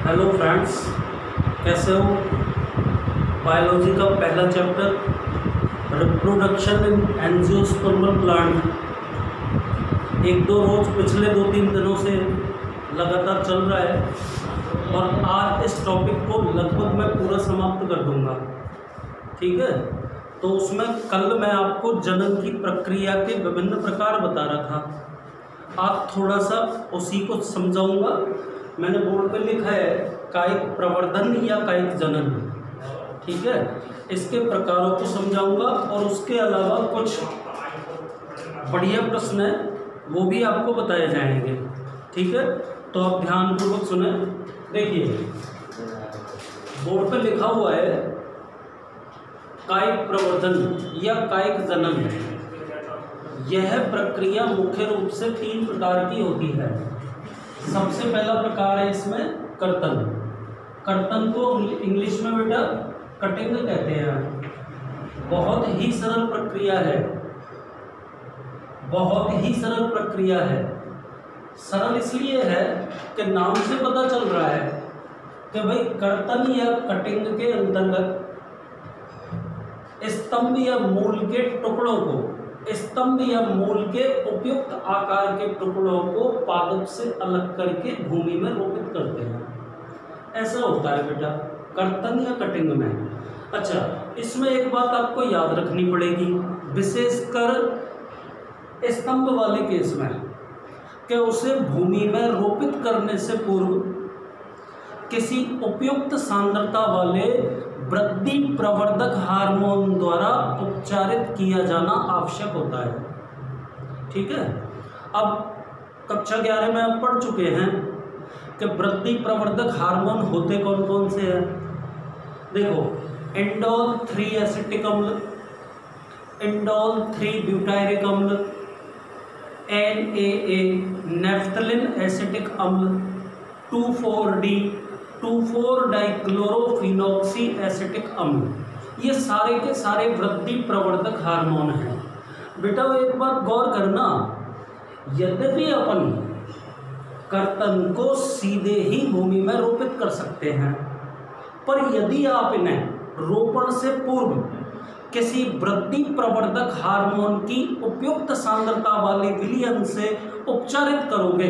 Hello friends, कैसे हो। Biology का पहला चैप्टर रिप्रोडक्शन इन एंजियोस्पर्मल प्लांट एक दो रोज पिछले 2-3 दिनों से लगातार चल रहा है और आज इस टॉपिक को लगभग मैं पूरा समाप्त कर दूंगा। ठीक है, तो उसमें कल मैं आपको जनन की प्रक्रिया के विभिन्न प्रकार बता रहा था। आज थोड़ा सा उसी को समझाऊंगा। मैंने बोर्ड पे लिखा है कायिक प्रवर्धन या कायिक जनन। ठीक है, इसके प्रकारों को समझाऊंगा और उसके अलावा कुछ बढ़िया प्रश्न है वो भी आपको बताए जाएंगे। ठीक है, तो आप ध्यानपूर्वक सुने। देखिए, बोर्ड पे लिखा हुआ है कायिक प्रवर्धन या कायिक जनन। यह प्रक्रिया मुख्य रूप से 3 प्रकार की होती है। सबसे पहला प्रकार है इसमें कर्तन। कर्तन को इंग्लिश में बेटा कटिंग कहते हैं। बहुत ही सरल प्रक्रिया है, बहुत ही सरल प्रक्रिया है। सरल इसलिए है कि नाम से पता चल रहा है कि भाई कर्तन या कटिंग के अंतर्गत स्तंभ या मूल के टुकड़ों को, स्तंभ या मूल के उपयुक्त आकार के टुकड़ों को पादप से अलग करके भूमि में रोपित करते हैं। ऐसा होता है बेटा कर्तन या कटिंग में। अच्छा, इसमें एक बात आपको याद रखनी पड़ेगी, विशेषकर स्तंभ वाले केस में, कि उसे भूमि में रोपित करने से पूर्व किसी उपयुक्त सांद्रता वाले वृद्धि प्रवर्धक हार्मोन द्वारा उपचारित किया जाना आवश्यक होता है। ठीक है, अब कक्षा 11 में आप पढ़ चुके हैं कि वृद्धि प्रवर्धक हार्मोन होते कौन कौन से हैं। देखो, इंडोल 3 एसिटिक अम्ल, इंडोल 3 ब्यूटायरिक अम्ल, NAA नेफ्थलिन एसिटिक अम्ल, 2,4-D 2,4-डाइक्लोरोफिनॉक्सी एसिटिक अम्ल। ये सारे के सारे वृद्धि प्रवर्धक हार्मोन हैं। बेटा वो एक बात गौर करना, यद्यपि अपन कर्तन को सीधे ही भूमि में रोपित कर सकते हैं, पर यदि आप इन्हें रोपण से पूर्व किसी वृद्धि प्रवर्धक हार्मोन की उपयुक्त सांद्रता वाले विलयन से उपचारित करोगे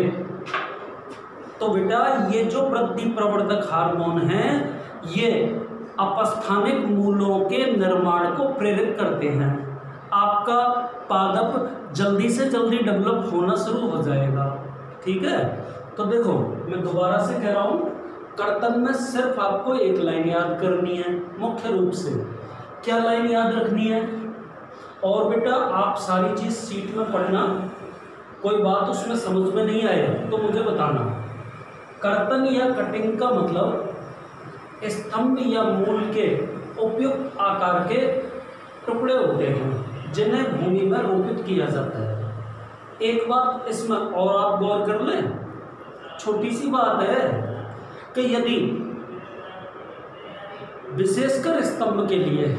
तो बेटा ये जो वृद्धि प्रवर्धक हार्मोन हैं ये अपस्थानिक मूलों के निर्माण को प्रेरित करते हैं। आपका पादप जल्दी से जल्दी डेवलप होना शुरू हो जाएगा। ठीक है, तो देखो मैं दोबारा से कह रहा हूँ, कर्तन में सिर्फ आपको एक लाइन याद करनी है मुख्य रूप से। क्या लाइन याद रखनी है? और बेटा आप सारी चीज़ सीट में पढ़ना, कोई बात उसमें समझ में नहीं आए तो मुझे बताना। कर्तन या कटिंग का मतलब स्तंभ या मूल के उपयुक्त आकार के टुकड़े होते हैं जिन्हें भूमि में रोपित किया जाता है। एक बात इसमें और आप गौर कर लें, छोटी सी बात है कि यदि विशेषकर स्तंभ के लिए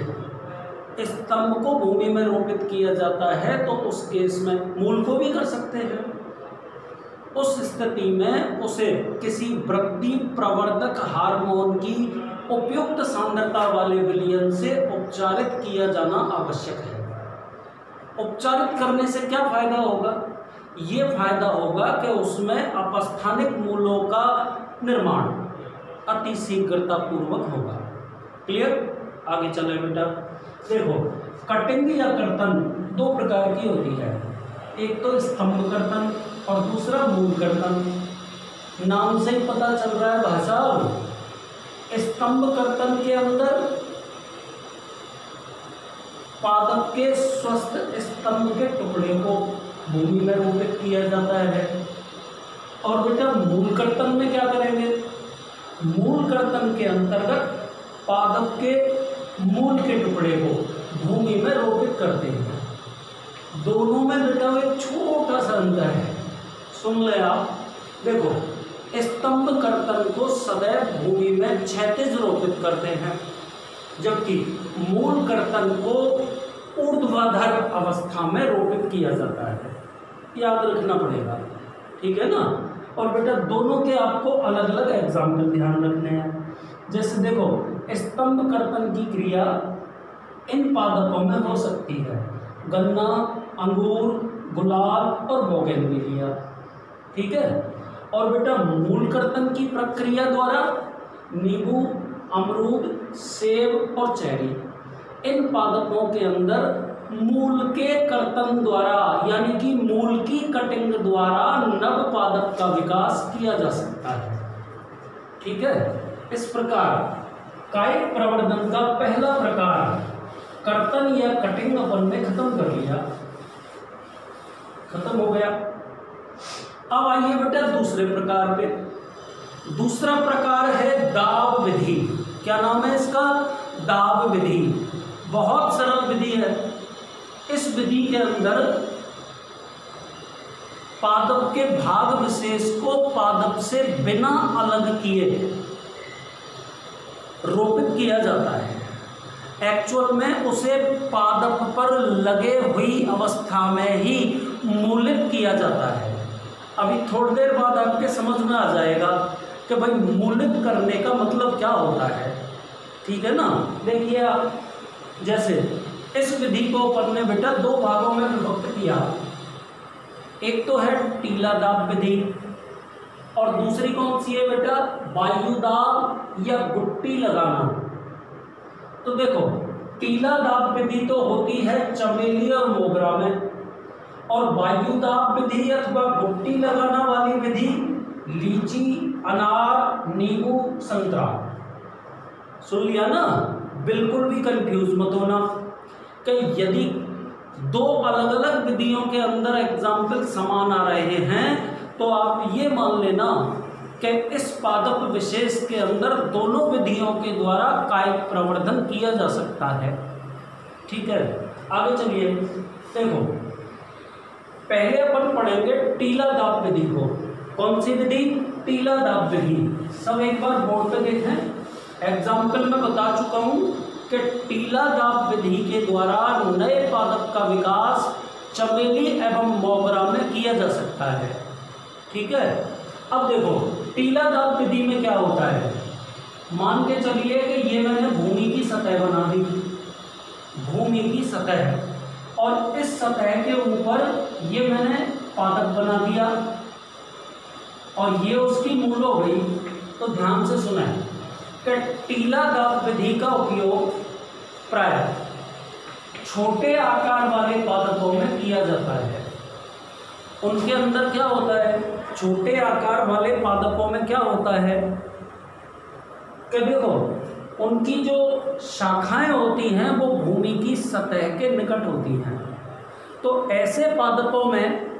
स्तंभ को भूमि में रोपित किया जाता है तो उस केस में मूल को भी कर सकते हैं। उस स्थिति में उसे किसी वृद्धि प्रवर्धक हार्मोन की उपयुक्त सांद्रता वाले विलयन से उपचारित किया जाना आवश्यक है। उपचारित करने से क्या फायदा होगा? ये फायदा होगा कि उसमें अपस्थानिक मूलों का निर्माण अति शीघ्रता पूर्वक होगा। क्लियर? आगे चले बेटा। देखो, कटिंग या कर्तन 2 प्रकार की होती है, एक तो स्तंभ कर्तन और दूसरा मूल कर्तन। नाम से ही पता चल रहा है भाई साहब, स्तंभ कर्तन के अंदर पादप के स्वस्थ स्तंभ के टुकड़े को भूमि में रोपित किया जाता है। और बेटा मूल कर्तन में क्या करेंगे? मूल कर्तन के अंतर्गत पादप के मूल के टुकड़े को भूमि में रोपित करते हैं। दोनों में बेटा एक छोटा सा अंतर है, सुन ले आप। देखो, स्तंभ कर्तन को सदैव भूमि में क्षैतिज रोपित करते हैं, जबकि मूल कर्तन को ऊर्ध्वाधर अवस्था में रोपित किया जाता है। याद रखना पड़ेगा, ठीक है ना। और बेटा दोनों के आपको अलग अलग एग्जाम्पल ध्यान रखने हैं। जैसे देखो, स्तंभ कर्तन की क्रिया इन पादपों में हो सकती है, गन्ना, अंगूर, गुलाल और बोगेनविलिया। ठीक है। और बेटा मूल कर्तन की प्रक्रिया द्वारा नींबू, अमरूद, सेब और चेरी। इन पादपों के अंदर मूल के कर्तन द्वारा यानी कि मूल की कटिंग द्वारा नव पादप का विकास किया जा सकता है। ठीक है। इस प्रकार कायिक प्रवर्धन का पहला प्रकार कर्तन या कटिंग अपन ने खत्म कर लिया, खत्म हो गया। अब आइए बेटा दूसरे प्रकार पे। दूसरा प्रकार है दाब विधि। क्या नाम है इसका? दाब विधि। बहुत सरल विधि है। इस विधि के अंदर पादप के भाग विशेष को पादप से बिना अलग किए रोपित किया जाता है। एक्चुअल में उसे पादप पर लगे हुई अवस्था में ही मूलित किया जाता है। अभी थोड़ी देर बाद आपके समझ में आ जाएगा कि भाई मूलित करने का मतलब क्या होता है। ठीक है ना। देखिए आप, जैसे इस विधि को अपन ने बेटा दो भागों में विभक्त किया। एक तो है टीला दाब विधि और दूसरी कौन सी है बेटा? वायु दाब या गुट्टी लगाना। तो देखो, टीला दाब विधि तो होती है चमेली और मोगरा में, और वायु दाब विधि अथवा गुट्टी लगाना वाली विधि लीची, अनार, नींबू, संतरा। सुन लिया ना? बिल्कुल भी कंफ्यूज मत होना कि यदि दो अलग अलग विधियों के अंदर एग्जाम्पल समान आ रहे हैं तो आप ये मान लेना कि इस पादप विशेष के अंदर दोनों विधियों के द्वारा कायिक प्रवर्धन किया जा सकता है। ठीक है। आगे चलिए। देखो, पहले अपन पढ़ेंगे टीला दाब विधि को। कौन सी विधि? टीला दाब विधि। सब एक बार बोर्ड पे देखें। एग्जाम्पल में बता चुका हूं कि टीला दाब विधि के द्वारा नए पादप का विकास चमेली एवं मोगरा में किया जा सकता है। ठीक है। अब देखो, टीला दाब विधि में क्या होता है? मान के चलिए कि ये मैंने भूमि की सतह बना दी, भूमि की सतह, और इस सतह के ऊपर ये मैंने पादप बना दिया और ये उसकी मूल हो गई। तो ध्यान से सुना कि टीला दाब विधि का उपयोग प्राय छोटे आकार वाले पादपों में किया जाता है। उनके अंदर क्या होता है? छोटे आकार वाले पादपों में क्या होता है कि देखो, उनकी जो शाखाएं होती हैं वो भूमि की सतह के निकट होती हैं। तो ऐसे पादपों में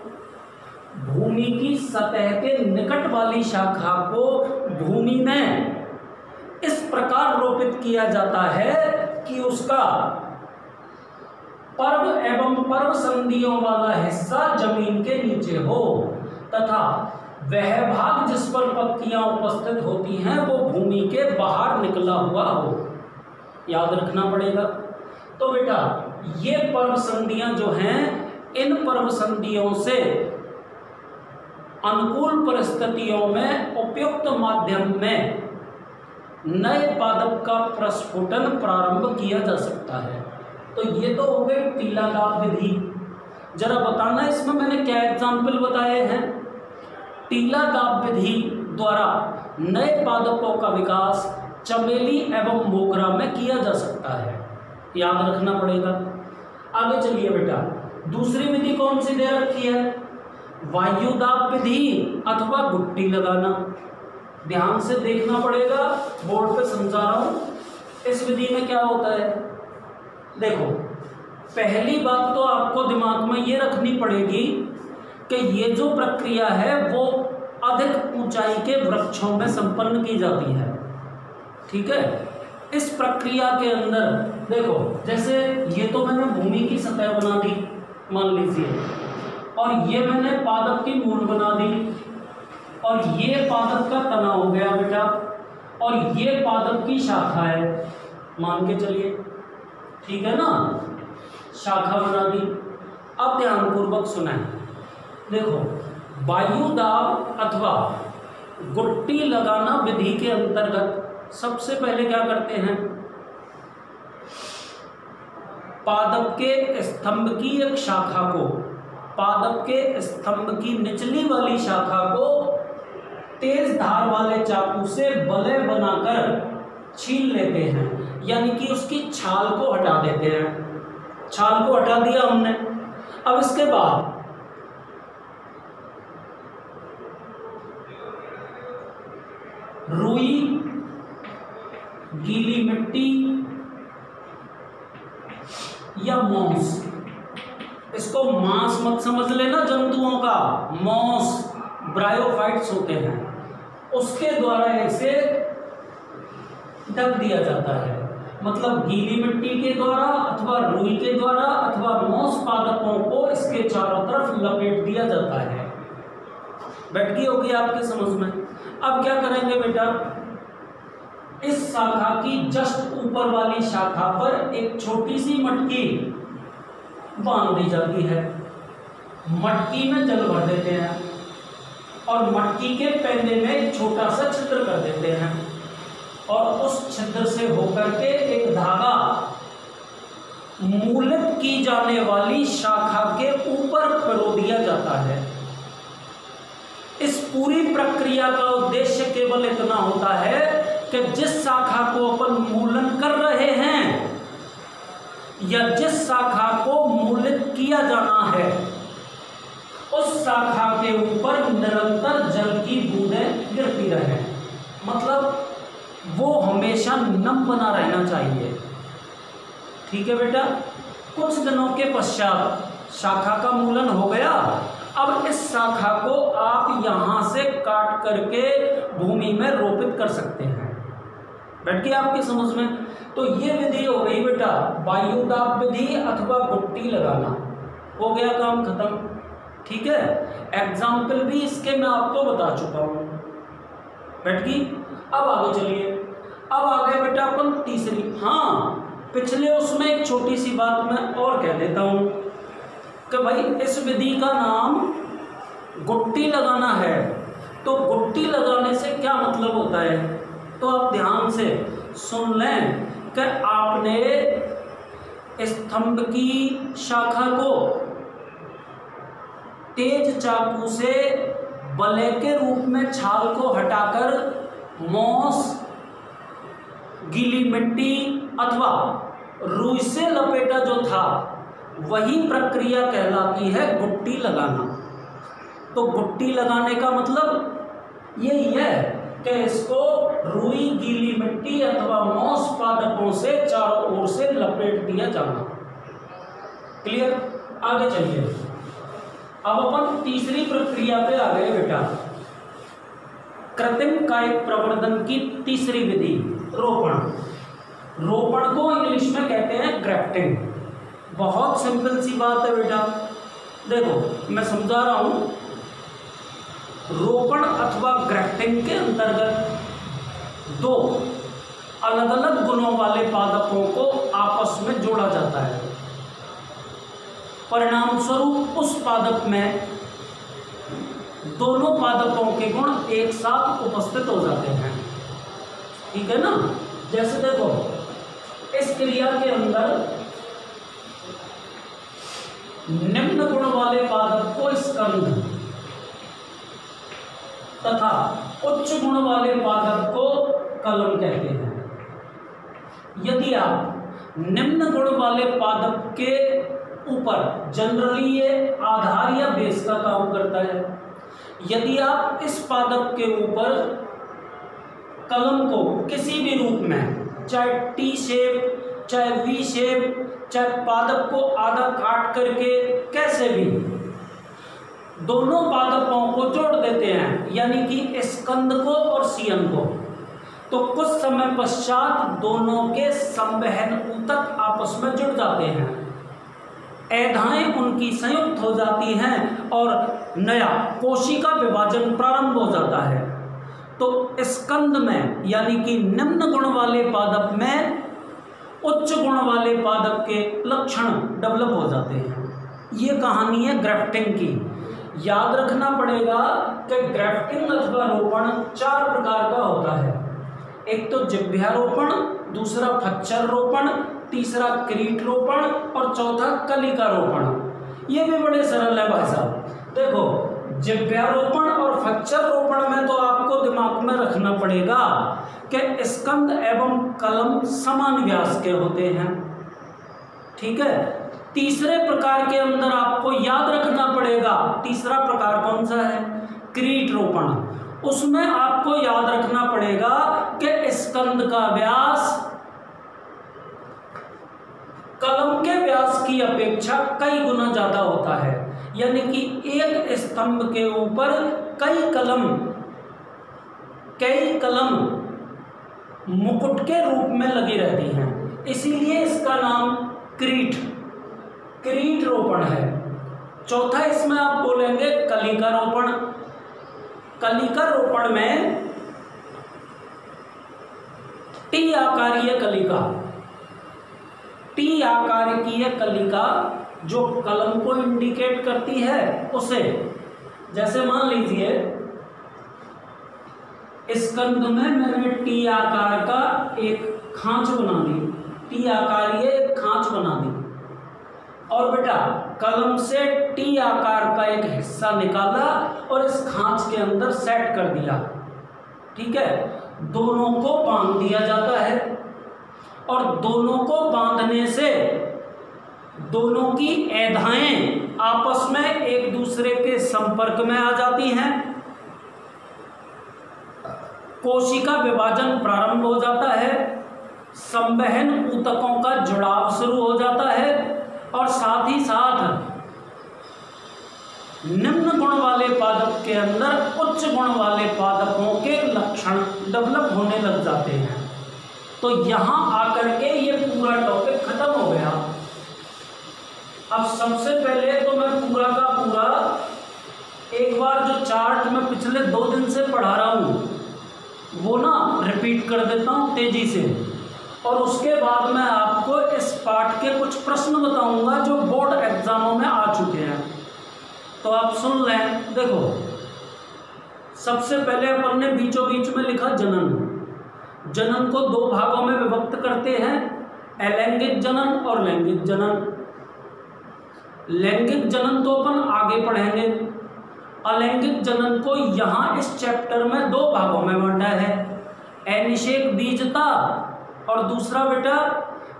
भूमि की सतह के निकट वाली शाखा को भूमि में इस प्रकार रोपित किया जाता है कि उसका पर्व एवं पर्व संधियों वाला हिस्सा जमीन के नीचे हो तथा वह भाग जिस पर पत्तियां उपस्थित होती हैं वो भूमि के बाहर निकला हुआ हो। याद रखना पड़ेगा। तो बेटा ये पर्व संधियां जो हैं, इन पर्व संधियों से अनुकूल परिस्थितियों में उपयुक्त माध्यम में नए पादप का प्रस्फुटन प्रारंभ किया जा सकता है। तो ये तो हो गई टीला दाब विधि। जरा बताना इसमें मैंने क्या एग्जाम्पल बताए हैं। टीला दाब विधि द्वारा नए पादपों का विकास चमेली एवं मोगरा में किया जा सकता है। याद रखना पड़ेगा। आगे चलिए बेटा, दूसरी विधि कौन सी दे रखी है? वायु दाब विधि अथवा गुट्टी लगाना। ध्यान से देखना पड़ेगा, बोर्ड पे समझा रहा हूं। इस विधि में क्या होता है? देखो, पहली बात तो आपको दिमाग में ये रखनी पड़ेगी कि ये जो प्रक्रिया है वो अधिक ऊंचाई के वृक्षों में संपन्न की जाती है। ठीक है। इस प्रक्रिया के अंदर देखो, जैसे ये तो मैंने भूमि की सतह बना दी मान लीजिए, और ये मैंने पादप की मूल बना दी, और ये पादप का तना हो गया बेटा, और ये पादप की शाखा है मान के चलिए। ठीक है ना, शाखा बना दी। अब ध्यानपूर्वक सुनाएं। देखो, वायुदाब अथवा गुट्टी लगाना विधि के अंतर्गत सबसे पहले क्या करते हैं, पादप के स्तंभ की एक शाखा को, पादप के स्तंभ की निचली वाली शाखा को तेज धार वाले चाकू से बलय बनाकर छील लेते हैं, यानी कि उसकी छाल को हटा देते हैं। छाल को हटा दिया हमने। अब इसके बाद रुई, गीली मिट्टी या मॉस, इसको मांस मत समझ लेना जंतुओं का, मॉस ब्रायोफाइट्स होते हैं, उसके द्वारा इसे ढक दिया जाता है। मतलब गीली मिट्टी के द्वारा अथवा रुई के द्वारा अथवा मॉस पादपों को इसके चारों तरफ लपेट दिया जाता है। बैठ गई होगी आपकी समझ में। अब क्या करेंगे बेटा, इस शाखा की जस्ट ऊपर वाली शाखा पर एक छोटी सी मटकी बांध दी जाती है। मटकी में जल भर देते हैं और मटकी के पैने में एक छोटा सा छिद्र कर देते हैं और उस छिद्र से होकर के एक धागा मूलित की जाने वाली शाखा के ऊपर पिरो दिया जाता है। इस पूरी प्रक्रिया का उद्देश्य केवल इतना होता है कि जिस शाखा को अपन मूलन कर रहे हैं या जिस शाखा को मूलित किया जाना है, उस शाखा के ऊपर निरंतर जल की बूंदें गिरती रहे। मतलब वो हमेशा नम बना रहना चाहिए। ठीक है बेटा। कुछ दिनों के पश्चात शाखा का मूलन हो गया। अब इस शाखा को आप यहाँ से काट करके भूमि में रोपित कर सकते हैं। बैठ गया आपकी समझ में। तो ये विधि हो गई बेटा वायुदाब विधि अथवा गुट्टी लगाना। हो गया काम खत्म। ठीक है। एग्जाम्पल भी इसके मैं आपको बता चुका हूँ। बैठ गई। अब आगे चलिए। अब आ गए बेटा अपन तीसरी। हाँ, पिछले उसमें एक छोटी सी बात मैं और कह देता हूँ कि भाई इस विधि का नाम गुट्टी लगाना है। तो गुट्टी लगाने से क्या मतलब होता है, तो आप ध्यान से सुन लें कि आपने स्तंभ की शाखा को तेज चाकू से बलय के रूप में छाल को हटाकर मॉस, गीली मिट्टी अथवा रुई से लपेटा जो था, वही प्रक्रिया कहलाती है गुट्टी लगाना। तो गुट्टी लगाने का मतलब यही है कि इसको रुई, गीली मिट्टी अथवा मॉस पादपों से चारों ओर से लपेट दिया जाना। क्लियर। आगे चलिए। अब अपन तीसरी प्रक्रिया पे आ गए बेटा। कृत्रिम कायिक प्रवर्धन की तीसरी विधि रोपण। रोपण को इंग्लिश में कहते हैं ग्राफ्टिंग। बहुत सिंपल सी बात है बेटा। देखो मैं समझा रहा हूं। रोपण अथवा ग्राफ्टिंग के अंतर्गत दो अलग अलग गुणों वाले पादपों को आपस में जोड़ा जाता है। परिणाम स्वरूप उस पादप में दोनों पादपों के गुण एक साथ उपस्थित हो जाते हैं। ठीक है ना। जैसे देखो इस क्रिया के अंदर निम्न गुण वाले पादप को स्कंद तथा उच्च गुण वाले पादप को कलम कहते हैं। यदि आप निम्न गुण वाले पादप के ऊपर, जनरली ये आधार या बेस का काम करता है, यदि आप इस पादप के ऊपर कलम को किसी भी रूप में, चाहे टी शेप, चाहे वी शेप, चाहे पादप को आधा काट करके, कैसे भी दोनों पादपों को जोड़ देते हैं, यानी कि स्कंद को और सीयन को, तो कुछ समय पश्चात दोनों के संवहन ऊतक आपस में जुड़ जाते हैं। एधाएं उनकी संयुक्त हो जाती हैं और नया कोशिका विभाजन प्रारंभ हो जाता है। तो स्कंद में यानी कि निम्न गुण वाले पादप में उच्च गुण वाले पादप के लक्षण डेवलप हो जाते हैं। ये कहानी है ग्राफ्टिंग की। याद रखना पड़ेगा कि ग्राफ्टिंग अथवा रोपण 4 प्रकार का होता है। एक तो जिह्वारोपण, दूसरा फच्चर रोपण, तीसरा क्रीट रोपण और चौथा कलिका रोपण। ये भी बड़े सरल है भाई साहब। देखो, जिह्वारोपण और फच्चर रोपण में तो आपको दिमाग में रखना पड़ेगा कि स्कंद एवं कलम समान व्यास के होते हैं। ठीक है। तीसरे प्रकार के अंदर आपको याद रखना पड़ेगा, तीसरा प्रकार कौन सा है? क्रीट रोपण। उसमें आपको याद रखना पड़ेगा कि स्कंद का व्यास कलम के व्यास की अपेक्षा कई गुना ज्यादा होता है, यानी कि एक स्तंभ के ऊपर कई कलम मुकुट के रूप में लगी रहती हैं, इसीलिए इसका नाम क्रीट रोपण है। चौथा इसमें आप बोलेंगे कलिका रोपण। कलिका रोपण में टी आकारीय कलिका जो कलम को इंडिकेट करती है उसे, जैसे मान लीजिए स्कंद में मैंने टी आकार का एक खांच बना दी, टी आकारीय एक खांच बना दी, और बेटा कलम से टी आकार का एक हिस्सा निकाला और इस खांच के अंदर सेट कर दिया। ठीक है। दोनों को बांध दिया जाता है और दोनों को बांधने से दोनों की एधाएं आपस में एक दूसरे के संपर्क में आ जाती हैं, कोशिका विभाजन प्रारंभ हो जाता है, संवहन ऊतकों का जुड़ाव शुरू हो जाता है और साथ ही साथ निम्न गुण वाले पादप के अंदर उच्च गुण वाले पादपों के लक्षण डेवलप होने लग जाते हैं। तो यहां आकर के ये पूरा टॉपिक खत्म हो गया। अब सबसे पहले तो मैं पूरा का पूरा एक बार जो चार्ट मैं पिछले 2 दिन से पढ़ा रहा हूं वो ना रिपीट कर देता हूं तेजी से, और उसके बाद मैं आपको इस पाठ के कुछ प्रश्न बताऊंगा जो बोर्ड एग्जामों में आ चुके हैं, तो आप सुन लें। देखो, सबसे पहले अपन ने बीचों बीच में लिखा जनन को 2 भागों में विभक्त करते हैं, अलैंगिक जनन और लैंगिक जनन। लैंगिक जनन तो अपन आगे पढ़ेंगे, अलैंगिक जनन को यहाँ इस चैप्टर में 2 भागों में बांटा है, अनिषेक बीजता और दूसरा बेटा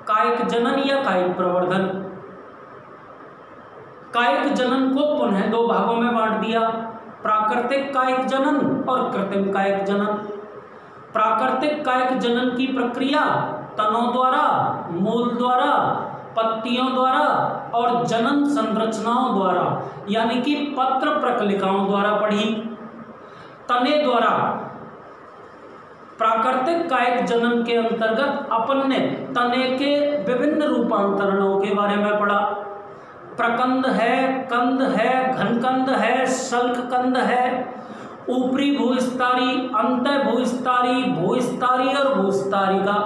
कायिक जनन या कायिक प्रवर्धन। कायिक जनन को पुनः 2 भागों में बांट दिया, प्राकृतिक कायिक जनन और कृत्रिम कायिक जनन। प्राकृतिक कायिक जनन की प्रक्रिया तनों द्वारा, मूल द्वारा, पत्तियों द्वारा और जनन संरचनाओं द्वारा यानी कि पत्र प्रकलिकाओं द्वारा पढ़ी। तने द्वारा प्राकृतिक कायिक जनन के अंतर्गत अपन ने तने के विभिन्न रूपांतरणों के बारे में पढ़ा। प्रकंद है, कंद है, घनकंद है, शल्ककंद है, ऊपरी भूस्तरी, अंतः भूस्तरी, भूस्तरी और भूस्तारिका।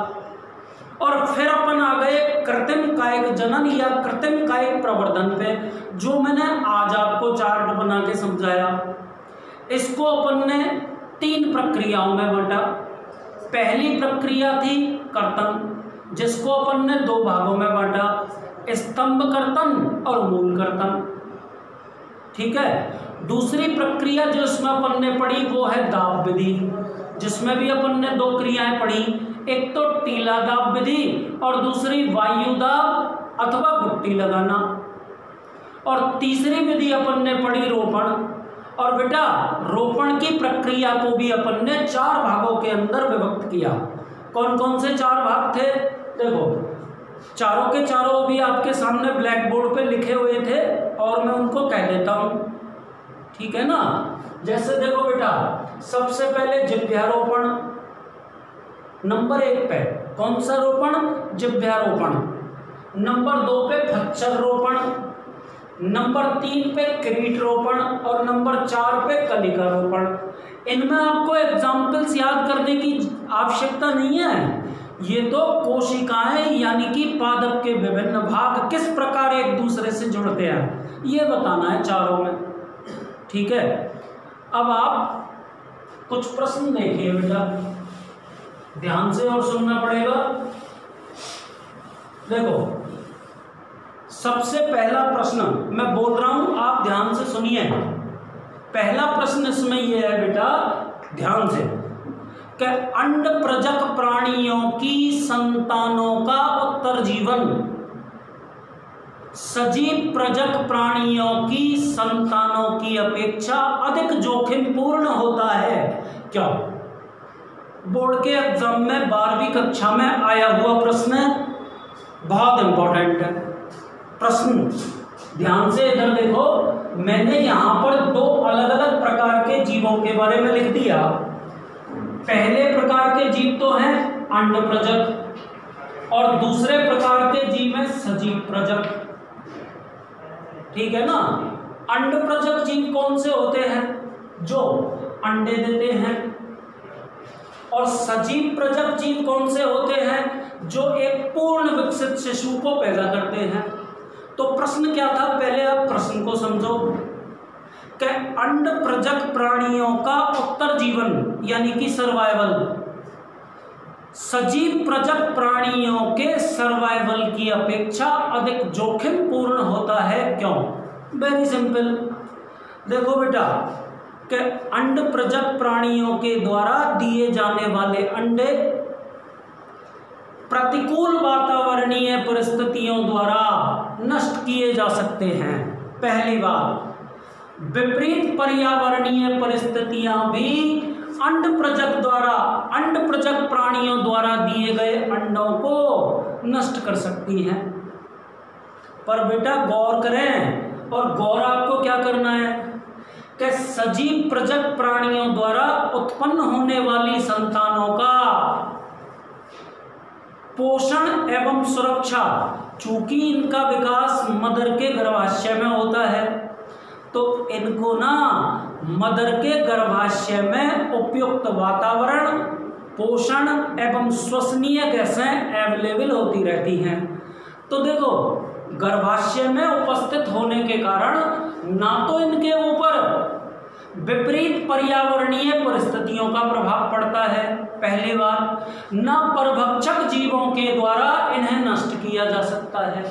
और फिर अपन आ गए कृत्रिम कायिक जनन या कृत्रिम कायिक प्रवर्धन पे, जो मैंने आज आपको चार्ट बना के समझाया। इसको अपन ने 3 प्रक्रियाओं में बांटा। पहली प्रक्रिया थी कर्तन, जिसको अपन ने 2 भागों में बांटा, स्तंभ कर्तन और मूल कर्तन। ठीक है। दूसरी प्रक्रिया जो इसमें अपन ने पढ़ी वो है दाब विधि, जिसमें भी अपन ने 2 क्रियाएं पढ़ी, एक तो टीला दाब विधि और दूसरी वायु दाब अथवा गुट्टी लगाना, और तीसरी विधि अपन ने पढ़ी रोपण। और बेटा रोपण की प्रक्रिया को भी अपन ने 4 भागों के अंदर विभक्त किया। कौन कौन से 4 भाग थे? देखो, चारों के चारों भी आपके सामने ब्लैक बोर्ड पे लिखे हुए थे और मैं उनको कह देता हूं, ठीक है ना। जैसे देखो बेटा, सबसे पहले जिह्वारोपण नंबर 1 पे, कौन सा रोपण? जिह्वारोपण। नंबर 2 पे फच्चर रोपण, नंबर 3 पे क्रीट रोपण और नंबर 4 पे कलिका रोपण। इनमें आपको एग्जाम्पल्स याद करने की आवश्यकता नहीं है, ये तो कोशिकाएं यानी कि पादप के विभिन्न भाग किस प्रकार एक दूसरे से जुड़ते हैं ये बताना है चारों में। ठीक है, अब आप कुछ प्रश्न देखिए बेटा, ध्यान से और सुनना पड़ेगा। देखो, सबसे पहला प्रश्न मैं बोल रहा हूं, आप ध्यान से सुनिए। पहला प्रश्न इसमें यह है बेटा, ध्यान से, कि अंड प्रजक प्राणियों की संतानों का उत्तर जीवन सजीव प्रजक प्राणियों की संतानों की अपेक्षा अधिक जोखिम पूर्ण होता है। क्यों? बोर्ड के एग्जाम में 12वीं कक्षा में आया हुआ प्रश्न है, बहुत इंपॉर्टेंट है प्रश्न। ध्यान से इधर देखो, मैंने यहां पर दो अलग अलग प्रकार के जीवों के बारे में लिख दिया। पहले प्रकार के जीव तो हैं अंड प्रजक, और दूसरे प्रकार के जीव हैं सजीव प्रजक, ठीक है ना। अंड प्रजक जीव कौन से होते हैं? जो अंडे देते हैं। और सजीव प्रजक जीव कौन से होते हैं? जो एक पूर्ण विकसित शिशु को पैदा करते हैं। तो प्रश्न क्या था, पहले आप प्रश्न को समझो कि अंड प्रजक प्राणियों का उत्तर जीवन यानी कि सर्वाइवल सजीव प्रजक प्राणियों के सर्वाइवल की अपेक्षा अधिक जोखिम पूर्ण होता है। क्यों? Very simple. देखो बेटा, कि अंड प्रजक प्राणियों के द्वारा दिए जाने वाले अंडे प्रतिकूल वातावरणीय परिस्थितियों द्वारा नष्ट किए जा सकते हैं। पहली बात, विपरीत पर्यावरणीय परिस्थितियां भी अंड प्रजक प्राणियों द्वारा दिए गए अंडों को नष्ट कर सकती हैं। पर बेटा गौर करें, और गौर आपको क्या करना है कि सजीव प्रजक प्राणियों द्वारा उत्पन्न होने वाली संतानों का पोषण एवं सुरक्षा, चूंकि इनका विकास मदर के गर्भाशय में होता है, तो इनको ना मदर के गर्भाशय में उपयुक्त वातावरण, पोषण एवं श्वसनीय गैसें अवेलेबल होती रहती हैं। तो देखो, गर्भाशय में उपस्थित होने के कारण ना तो इनके ऊपर विपरीत पर्यावरणीय परिस्थितियों का प्रभाव पड़ता है, पहली बात, न परभक्षक जीवों के द्वारा इन्हें नष्ट किया जा सकता है।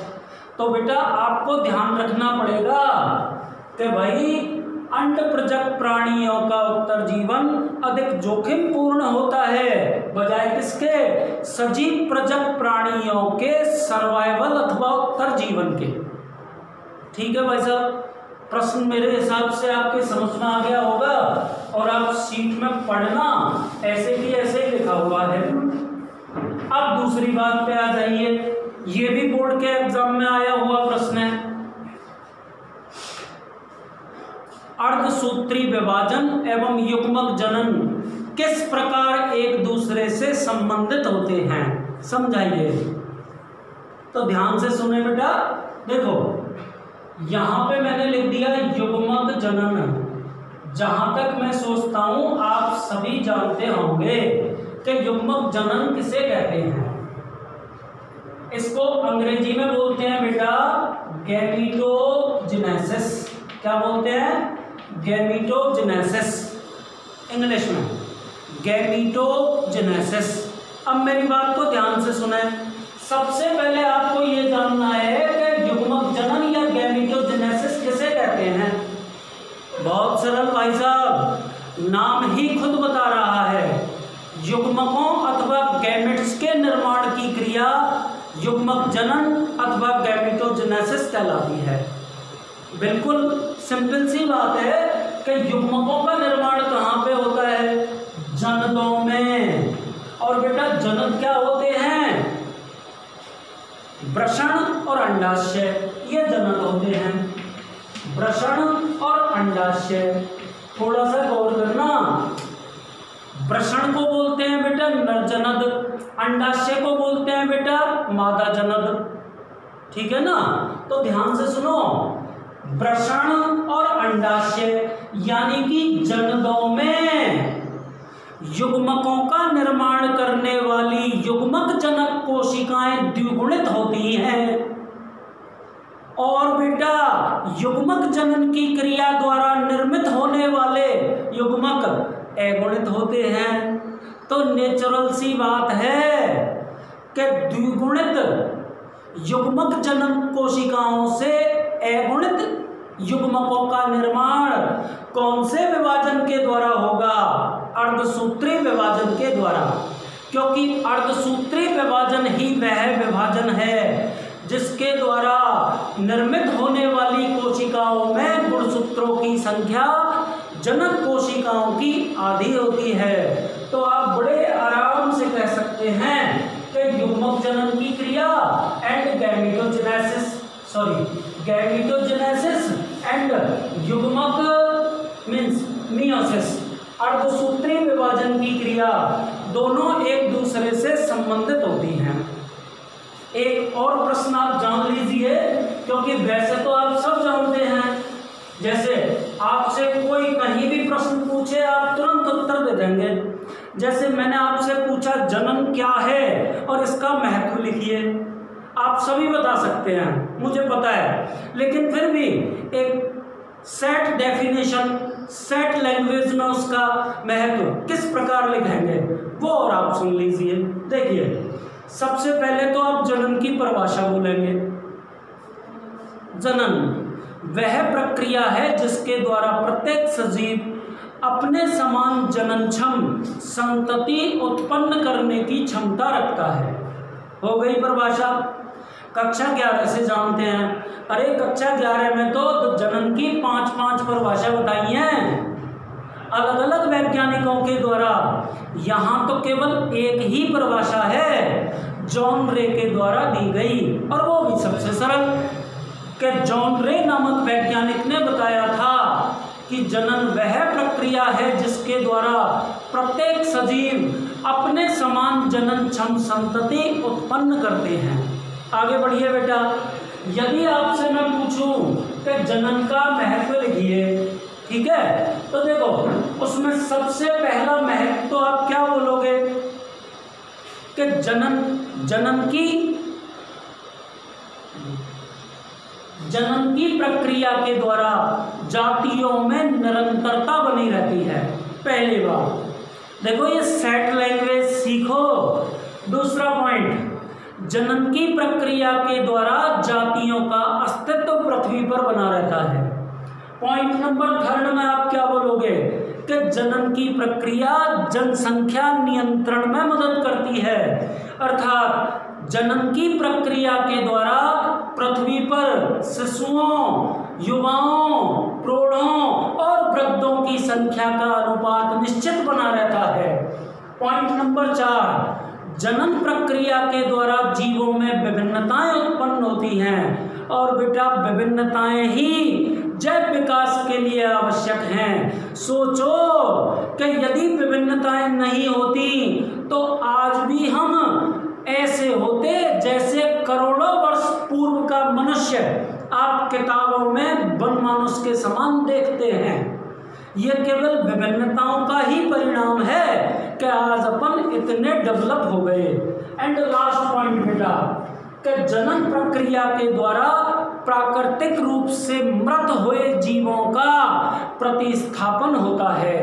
तो बेटा आपको ध्यान रखना पड़ेगा कि भाई अंड प्रजक प्राणियों का उत्तर जीवन अधिक जोखिम पूर्ण होता है बजाय किसके? सजीव प्रजक प्राणियों के सर्वाइवल अथवा उत्तर जीवन के। ठीक है भाई साहब, प्रश्न मेरे हिसाब से आपके समझ में आ गया होगा, और आप शीट में पढ़ना ऐसे की ऐसे ही लिखा हुआ है। अब दूसरी बात पे आ जाइए, ये भी बोर्ड के एग्जाम में आया हुआ प्रश्न है। अर्धसूत्री विभाजन एवं युग्मक जनन किस प्रकार एक दूसरे से संबंधित होते हैं, समझाइए। तो ध्यान से सुने बेटा, देखो यहां पे मैंने लिख दिया युग्मक जनन। जहां तक मैं सोचता हूं आप सभी जानते होंगे कि युग्मक जनन किसे कहते हैं। इसको अंग्रेजी में बोलते हैं बेटा गैमीटोजेनेसिस। क्या बोलते हैं? गैमीटोजेनेसिस, इंग्लिश में गैमीटोजेनेसिस। अब मेरी बात को ध्यान से सुने। सबसे पहले आपको यह जानना है कि युग्मक जनन या गैमीटोजेनेसिस किसे कहते हैं। बहुत सरल भाई साहब, नाम ही खुद बता रहा है। युग्मकों अथवा गैमेट्स के निर्माण की क्रिया युग्मक जनन अथवा गैमीटोजेनेसिस कहलाती है। बिल्कुल सिंपल सी बात है कि युग्मकों का निर्माण कहाँ पे होता है? जननों में। और बेटा जनन क्या होते हैं? वृषण और अंडाशय, ये जनन होते हैं। वृषण और अंडाशय, थोड़ा सा गौर करना। वृषण को बोलते हैं बेटा नरजनद, अंडाशय को बोलते हैं बेटा मादा जनद। ठीक है ना? तो ध्यान से सुनो, वृषण और अंडाशय यानी कि जननों में युग्मकों का निर्माण करने वाली युग्मक जनक कोशिकाएं द्विगुणित होती हैं और बेटा युग्मक जनन की क्रिया द्वारा निर्मित होने वाले युग्मक अगुणित होते हैं। तो नेचुरल सी बात है कि द्विगुणित युग्मक जनन कोशिकाओं से अगुणित युग्मकों का निर्माण कौन से विभाजन के द्वारा होगा? अर्धसूत्री विभाजन के द्वारा, क्योंकि अर्धसूत्री विभाजन ही वह विभाजन है जिसके द्वारा निर्मित होने वाली कोशिकाओं में गुणसूत्रों की संख्या जनक कोशिकाओं की आधी होती है। तो आप बड़े आराम से कह सकते हैं कि युग्मक जनन की क्रिया एंड गैमेटोजेनेसिस एंड युग्मक मीन्स मियोसिस, अर्धसूत्री विभाजन की क्रिया दोनों एक दूसरे से संबंधित होती हैं। एक और प्रश्न आप जान लीजिए, क्योंकि वैसे तो आप सब जानते हैं। जैसे आपसे कोई कहीं भी प्रश्न पूछे आप तुरंत उत्तर दे देंगे। जैसे मैंने आपसे पूछा जनन क्या है और इसका महत्व लिखिए, आप सभी बता सकते हैं, मुझे पता है। लेकिन फिर भी एक सेट डेफिनेशन, सेट लैंग्वेज में उसका महत्व किस प्रकार लिखेंगे वो और आप सुन लीजिए। देखिए, सबसे पहले तो आप जनन की परिभाषा बोलेंगे। जनन वह प्रक्रिया है जिसके द्वारा प्रत्येक सजीव अपने समान जननक्षम संतति उत्पन्न करने की क्षमता रखता है। हो गई परिभाषा। कक्षा 11 से जानते हैं। अरे कक्षा 11 में तो जनन की 5-5 परिभाषा बताई हैं अलग अलग वैज्ञानिकों के द्वारा। यहाँ तो केवल एक ही परिभाषा है जॉन रे के द्वारा दी गई, और वो भी सबसे सरल कि जॉन रे नामक वैज्ञानिक ने बताया था कि जनन वह प्रक्रिया है जिसके द्वारा प्रत्येक सजीव अपने समान जननक्षम संतति उत्पन्न करते हैं। आगे बढ़िए बेटा। यदि आपसे मैं पूछूं कि जनन का महत्व लिखिए, ठीक है, तो देखो उसमें सबसे पहला महत्व तो आप क्या बोलोगे कि जनन की प्रक्रिया के द्वारा जातियों में निरंतरता बनी रहती है। पहली बात देखो, ये सेट लैंग्वेज सीखो। दूसरा पॉइंट, जनन की प्रक्रिया के द्वारा जातियों का अस्तित्व पृथ्वी पर बना रहता है। पॉइंट नंबर 3 में आप क्या बोलोगे कि जनन की प्रक्रिया जनसंख्या नियंत्रण में मदद करती है, अर्थात जनन की प्रक्रिया के द्वारा पृथ्वी पर शिशुओं, युवाओं, प्रौढ़ों और वृद्धों की संख्या का अनुपात निश्चित बना रहता है। पॉइंट नंबर 4, जनन प्रक्रिया के द्वारा जीवों में विभिन्नताएं उत्पन्न होती हैं, और बेटा विभिन्नताएं ही जैव विकास के लिए आवश्यक हैं। सोचो कि यदि विभिन्नताएं नहीं होती तो आज भी हम ऐसे होते जैसे करोड़ों वर्ष पूर्व का मनुष्य आप किताबों में वनमानुष के समान देखते हैं। ये केवल विभिन्नताओं का ही परिणाम है कि आज अपन इतने डेवलप हो गए। एंड लास्ट पॉइंट बेटा, कि जनन प्रक्रिया के द्वारा प्राकृतिक रूप से मृत हुए जीवों का प्रतिस्थापन होता है।